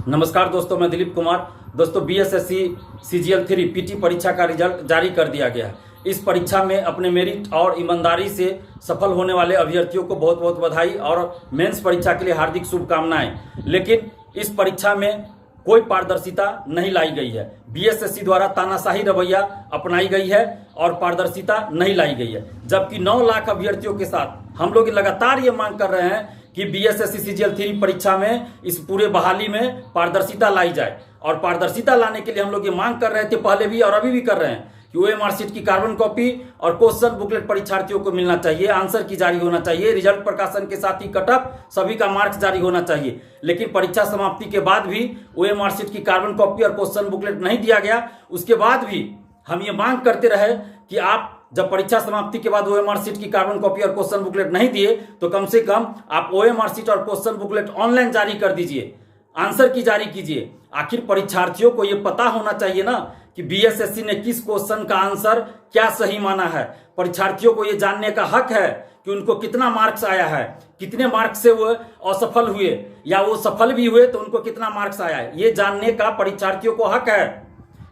नमस्कार दोस्तों, मैं दिलीप कुमार। दोस्तों, बीएसएससी सीजीएल 3 पीटी परीक्षा का रिजल्ट जारी कर दिया गया है। इस परीक्षा में अपने मेरिट और ईमानदारी से सफल होने वाले अभ्यर्थियों को बहुत बहुत बधाई और मेंस परीक्षा के लिए हार्दिक शुभकामनाएं। लेकिन इस परीक्षा में कोई पारदर्शिता नहीं लाई गई है। बीएसएससी द्वारा तानाशाही रवैया अपनाई गई है और पारदर्शिता नहीं लाई गई है। जबकि 9 लाख अभ्यर्थियों के साथ हम लोग लगातार ये मांग कर रहे हैं कि बीएसएससी सीजीएल 3 परीक्षा में इस पूरे बहाली में पारदर्शिता लाई जाए। और पारदर्शिता लाने के लिए हम लोग ये मांग कर रहे थे पहले भी और अभी भी कर रहे हैं कि ओएमआर शीट की कार्बन कॉपी और क्वेश्चन बुकलेट परीक्षार्थियों को मिलना चाहिए, आंसर की जारी होना चाहिए, रिजल्ट प्रकाशन के साथ ही कटअप सभी का मार्क्स जारी होना चाहिए। लेकिन परीक्षा समाप्ति के बाद भी ओएमआर शीट की कार्बन कॉपी और क्वेश्चन बुकलेट नहीं दिया गया। उसके बाद भी हम ये मांग करते रहे कि आप जब परीक्षा समाप्ति के बाद ओएमआर शीट की कार्बन कॉपी और क्वेश्चन बुकलेट नहीं दिए तो कम से कम आप ओएमआर शीट और क्वेश्चन बुकलेट ऑनलाइन जारी कर दीजिए, आंसर की जारी कीजिए। आखिर परीक्षार्थियों को यह पता होना चाहिए ना कि बीएसएससी ने किस क्वेश्चन का आंसर क्या सही माना है। परीक्षार्थियों को यह जानने का हक है कि उनको कितना मार्क्स आया है, कितने मार्क्स से वो असफल हुए या वो सफल भी हुए तो उनको कितना मार्क्स आया है, ये जानने का परीक्षार्थियों को हक है।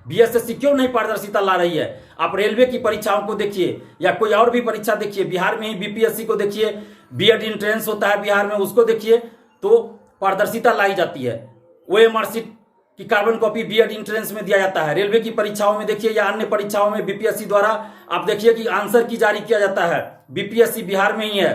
बीएसएससी क्यों नहीं पारदर्शिता ला रही है? आप रेलवे की परीक्षाओं को देखिए या कोई और भी परीक्षा देखिए, बिहार में ही बीपीएससी को देखिए, बीएड एंट्रेंस होता है बिहार में, उसको देखिए तो पारदर्शिता लाई जाती है। ओएमआर शीट की कार्बन कॉपी बीएड एंट्रेंस में दिया जाता है। रेलवे की परीक्षाओं में देखिए या अन्य परीक्षाओं में बीपीएससी द्वारा आप देखिए कि आंसर की जारी किया जाता है, बीपीएससी बिहार में ही है।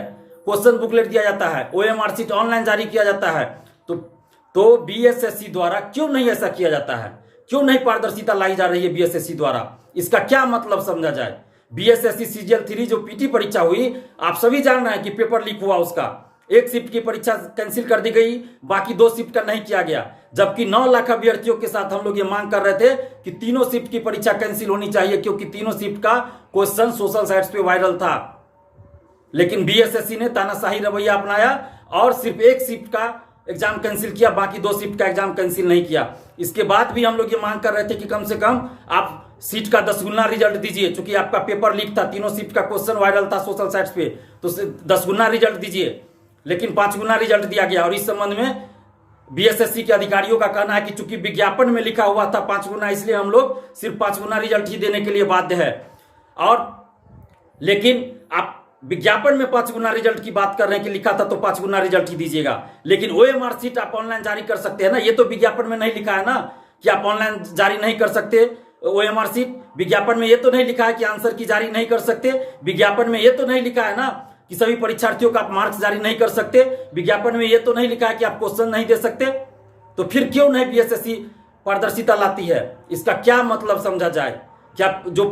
क्वेश्चन बुकलेट दिया जाता है, ओएमआर शीट ऑनलाइन जारी किया जाता है। तो बीएसएससी द्वारा क्यों नहीं ऐसा किया जाता है? क्यों नहीं पारदर्शिता लाई जा रही है बीएसएससी द्वारा? इसका क्या मतलब समझा जाए? बीएसएससी सीजीएल 3 जो पीटी परीक्षा हुई, आप सभी जान रहे हैं कि पेपर लीक हुआ, उसका एक शिफ्ट की परीक्षा कैंसिल कर दी गई, बाकी 2 शिफ्ट का नहीं किया गया। जबकि 9 लाख अभ्यर्थियों के साथ हम लोग ये मांग कर रहे थे कि तीनों शिफ्ट की परीक्षा कैंसिल होनी चाहिए क्योंकि तीनों शिफ्ट का क्वेश्चन सोशल साइट्स पे वायरल था। लेकिन बीएसएससी ने तानाशाही रवैया अपनाया और सिर्फ एक शिफ्ट का एग्जाम कैंसिल किया, बाकी 2 शिफ्ट का एग्जाम कैंसिल नहीं किया। इसके बाद भी हम लोग ये मांग कर रहे थे कि कम से कम आप सीट का 10 गुना रिजल्ट दीजिए, क्योंकि आपका पेपर लीक था, तीनों शिफ्ट का क्वेश्चन वायरल था सोशल साइट्स पे, तो 10 गुना रिजल्ट दीजिए। लेकिन 5 गुना रिजल्ट दिया गया। और इस संबंध में बीएसएससी के अधिकारियों का कहना है कि चूंकि विज्ञापन में लिखा हुआ था 5 गुना, इसलिए हम लोग सिर्फ 5 गुना रिजल्ट ही देने के लिए बाध्य है। और लेकिन आप विज्ञापन में 5 गुना रिजल्ट की बात कर रहे हैं कि लिखा था तो 5 गुना रिजल्ट ही दीजिएगा। लेकिन ओएमआर शीट आप ऑनलाइन जारी कर सकते हैं ना, ये तो विज्ञापन में नहीं लिखा है ना कि आप ऑनलाइन जारी नहीं कर सकते ओएमआर शीट। विज्ञापन में ये तो नहीं लिखा है कि आंसर की जारी नहीं कर सकते। विज्ञापन में ये तो नहीं लिखा है ना कि सभी परीक्षार्थियों का आप मार्क्स जारी नहीं कर सकते। विज्ञापन में ये तो नहीं लिखा है कि आप क्वेश्चन नहीं दे सकते। तो फिर क्यों नहीं बीएसएससी पारदर्शिता लाती है? इसका क्या मतलब समझा जाए? क्या जो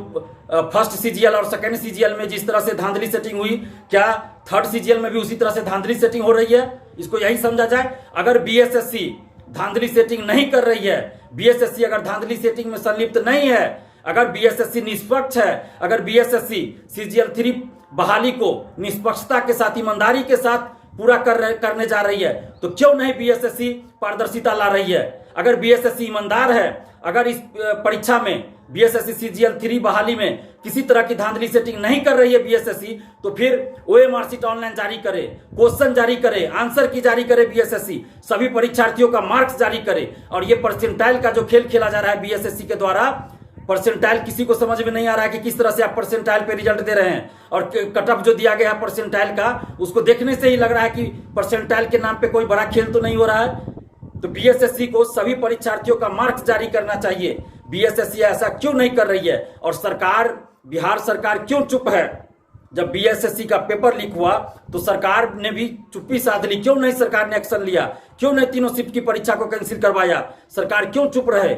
फर्स्ट सीजीएल और सेकंड सीजीएल में जिस तरह से धांधली सेटिंग हुई, क्या थर्ड सीजीएल में भी उसी तरह से धांधली सेटिंग हो रही है? इसको यही समझा जाए। अगर बीएसएससी धांधली सेटिंग नहीं कर रही है, बीएसएससी अगर धांधली सेटिंग में संलिप्त नहीं है, अगर बीएसएससी निष्पक्ष है, अगर बीएसएससी सीजीएल 3 बहाली को निष्पक्षता के साथ, ईमानदारी के साथ पूरा करने जा रही है, तो क्यों नहीं बीएसएससी पारदर्शिता ला रही है? अगर बीएसएससी ईमानदार है, अगर इस परीक्षा में बीएसएससी सीजीएल 3 बहाली में किसी तरह की धांधली सेटिंग नहीं कर रही है बीएसएससी, तो फिर ओएमआर शीट ऑनलाइन जारी करे, क्वेश्चन जारी करे, आंसर की जारी करे बीएसएससी, सभी परीक्षार्थियों का मार्क्स जारी करे। और ये परसेंटाइल का जो खेल खेला जा रहा है बीएसएससी के द्वारा, परसेंटाइल किसी को समझ में नहीं आ रहा है कि किस तरह से आप परसेंटाइल पे रिजल्ट दे रहे हैं। और कटअप जो दिया गया है परसेंटाइल का, उसको देखने से ही लग रहा है कि परसेंटाइल के नाम पे कोई बड़ा खेल तो नहीं हो रहा है। तो बीएसएससी को सभी परीक्षार्थियों का मार्क्स जारी करना चाहिए। बीएसएससी ऐसा क्यों नहीं कर रही है? और सरकार, बिहार सरकार क्यों चुप है? जब बीएसएससी का पेपर लीक हुआ तो सरकार ने भी चुप्पी साध ली। क्यों नहीं सरकार ने एक्शन लिया? क्यों नहीं तीनों शिफ्ट की परीक्षा को कैंसिल करवाया? सरकार क्यों चुप रहे?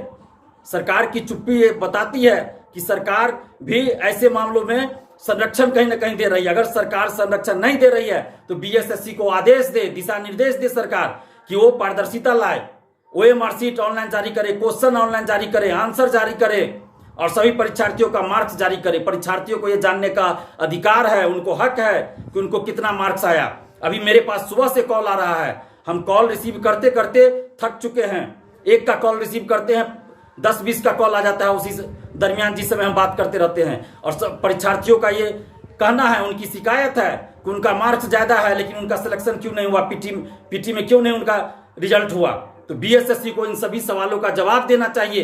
सरकार की चुप्पी ये बताती है कि सरकार भी ऐसे मामलों में संरक्षण कहीं ना कहीं दे रही है। अगर सरकार संरक्षण नहीं दे रही है तो बीएसएससी को आदेश दे, दिशा निर्देश दे सरकार कि वो पारदर्शिता लाए, ओएमआर शीट ऑनलाइन जारी करे, क्वेश्चन ऑनलाइन जारी करे, आंसर जारी करे और सभी परीक्षार्थियों का मार्क्स जारी करे। परीक्षार्थियों को यह जानने का अधिकार है, उनको हक है कि उनको कितना मार्क्स आया। अभी मेरे पास सुबह से कॉल आ रहा है, हम कॉल रिसीव करते करते थक चुके हैं। एक का कॉल रिसीव करते हैं, 10-20 का कॉल आ जाता है उसी दरमियान जिस समय हम बात करते रहते हैं। और सब परीक्षार्थियों का ये कहना है, उनकी शिकायत है उनका मार्क्स ज्यादा है लेकिन उनका सिलेक्शन क्यों नहीं हुआ, पीटी में क्यों नहीं उनका रिजल्ट हुआ। तो बीएसएससी को इन सभी सवालों का जवाब देना चाहिए।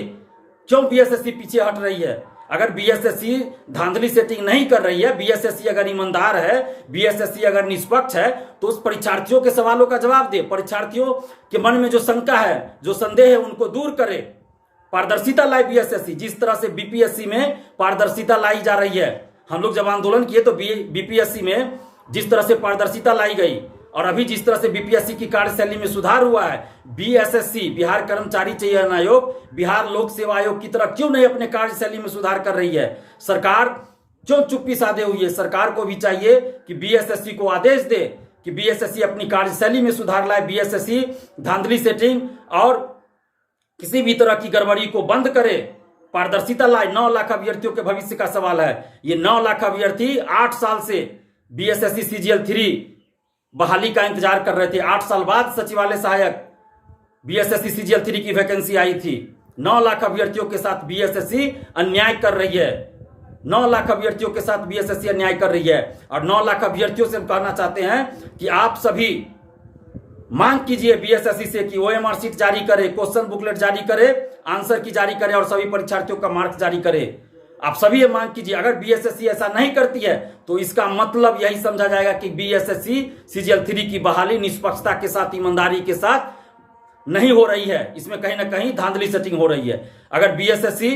क्यों बीएसएससी पीछे हट रही है? अगर बीएसएससी धांधली सेटिंग नहीं कर रही है, बीएसएससी अगर ईमानदार है, बीएसएससी अगर निष्पक्ष है, तो उस परीक्षार्थियों के सवालों का जवाब दे। परीक्षार्थियों के मन में जो शंका है, जो संदेह है, उनको दूर करे। पारदर्शिता लाए बीएसएससी। जिस तरह से बीपीएससी में पारदर्शिता लाई जा रही है, हम लोग जब आंदोलन किए तो बीपीएससी में जिस तरह से पारदर्शिता लाई गई और अभी जिस तरह से बीपीएससी की कार्यशैली में सुधार हुआ है, बीएसएससी बिहार कर्मचारी चयन आयोग बिहार लोक सेवा आयोग की तरह क्यों नहीं अपने कार्यशैली में सुधार कर रही है? सरकार क्यों चुप्पी साधे हुई है? सरकार को भी चाहिए कि बीएसएससी को आदेश दे कि बीएसएससी अपनी कार्यशैली में सुधार लाए, बीएसएससी धांधली सेटिंग और किसी भी तरह की गड़बड़ी को बंद करे, पारदर्शिता लाए। 9 लाख अभ्यर्थियों के भविष्य का सवाल है। ये 9 लाख अभ्यर्थी 8 साल से बीएसएससी सीजीएल 3 बहाली का इंतजार कर रहे थे। 8 साल बाद सचिवालय सहायक बीएसएससी सीजीएल 3 की वैकेंसी आई थी। 9 लाख अभ्यर्थियों के साथ बीएसएससी अन्याय कर रही है। 9 लाख अभ्यर्थियों के साथ बीएसएससी अन्याय कर रही है और 9 लाख अभ्यर्थियों से हम कहना चाहते हैं कि आप सभी मांग कीजिए बीएसएससी से कि ओएमआर शीट जारी करे, क्वेश्चन बुकलेट जारी करे, आंसर की जारी करे और सभी परीक्षार्थियों का मार्क्स जारी करे। आप सभी ये मांग कीजिए। अगर बीएसएससी ऐसा नहीं करती है तो इसका मतलब यही समझा जाएगा कि बीएसएससी सीजीएल 3 की बहाली निष्पक्षता के साथ, ईमानदारी के साथ नहीं हो रही है। इसमें कहीं ना कहीं धांधली सेटिंग हो रही है। अगर बीएसएससी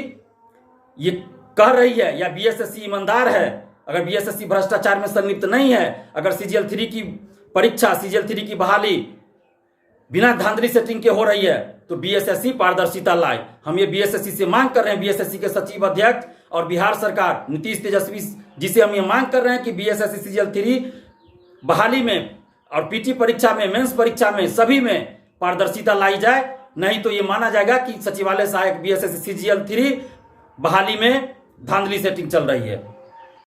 ये कह रही है या बीएसएससी ईमानदार है, अगर बीएसएससी भ्रष्टाचार में संलिप्त नहीं है, अगर सीजीएल 3 की परीक्षा, सीजीएल 3 की बहाली बिना धांधली सेटिंग के हो रही है, तो बीएसएससी पारदर्शिता लाए। हम ये बीएसएससी से मांग कर रहे हैं, बीएसएससी के सचिव अध्यक्ष और बिहार सरकार नीतीश तेजस्वी जी से हम ये मांग कर रहे हैं कि बीएसएससी सीजीएल 3 बहाली में और पीटी परीक्षा में, मेंस परीक्षा में, सभी में पारदर्शिता लाई जाए। नहीं तो ये माना जाएगा कि सचिवालय सहायक बीएसएससी सीजीएल 3 बहाली में धांधली सेटिंग चल रही है।